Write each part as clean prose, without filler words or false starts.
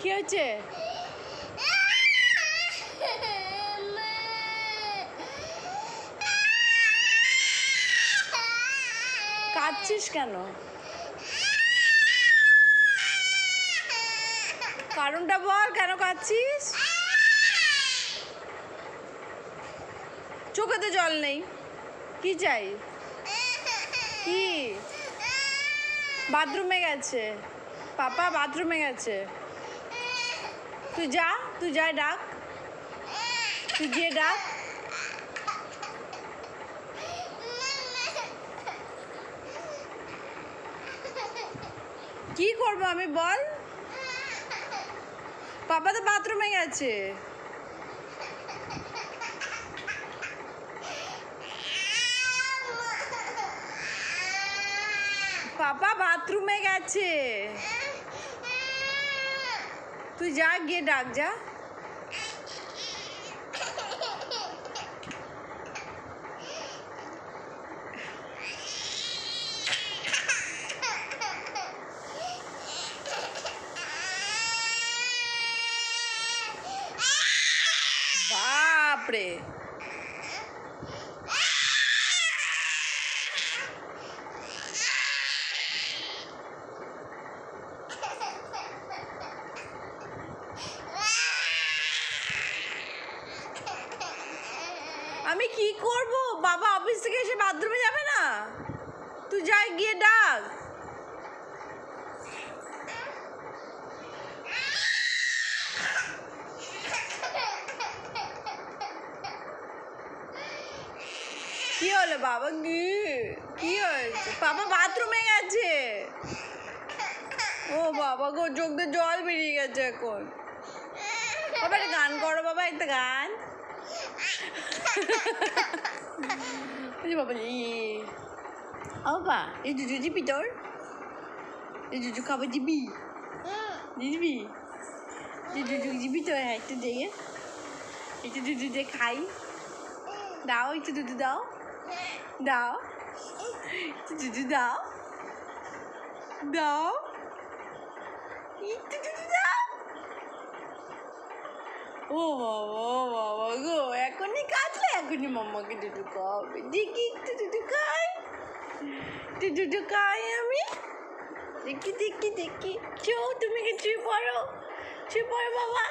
কি হয়েছে? কাঁদছিস কেন? কারণটা বল, কেন কাঁদছিস? চোখে তো জল নেই, কি চাই? কি? বাথরুমে গেছে, পাপা বাথরুমে গেছে। তুই যা ডাক, তুই গিয়ে ডাক। কি করবো আমি বল? পাপা তো বাথরুমে গেছে। পাপা বাথরুমে গেছে, তুই যা গিয়ে ডাক, যা। বাপরে, আমি কি করব? বাবা অফিস থেকে এসে বাথরুমে যাবে না? তুই যাই গিয়ে ডাক। কি হলো বাবা? কি হয়েছে? পাপা বাথরুমে গেছে। ও বাবা গো, চোখ দিয়ে জল বেরিয়ে গেছে এখন। বাবা একটা গান করো, বাবা একটা গান। বাবা বাবা এই জুজু দিবি? তোর এই জুজু খাবার দিবি? দিবি? জুজু দিবি তোর? হ্যাঁ একটু দিয়ে, একটু দুধু দিয়ে খাই। দাও একটু দুধু, দাও দাও একটু দুধু, দাও দাও একটু দুধু দাও। ও বাবা গো, এখনই কাঁদলে, এখনই মাম্মাকে দুধু খাওয়াবে। দেখি একটু দুধু খাই, একটু দুধু খাই আমি। দেখি দেখি দেখি, চো তুমি কি শুয়ে পড়ো, শুয়ে পড়ো বাবা।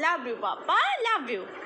Love you, Papa. Love you.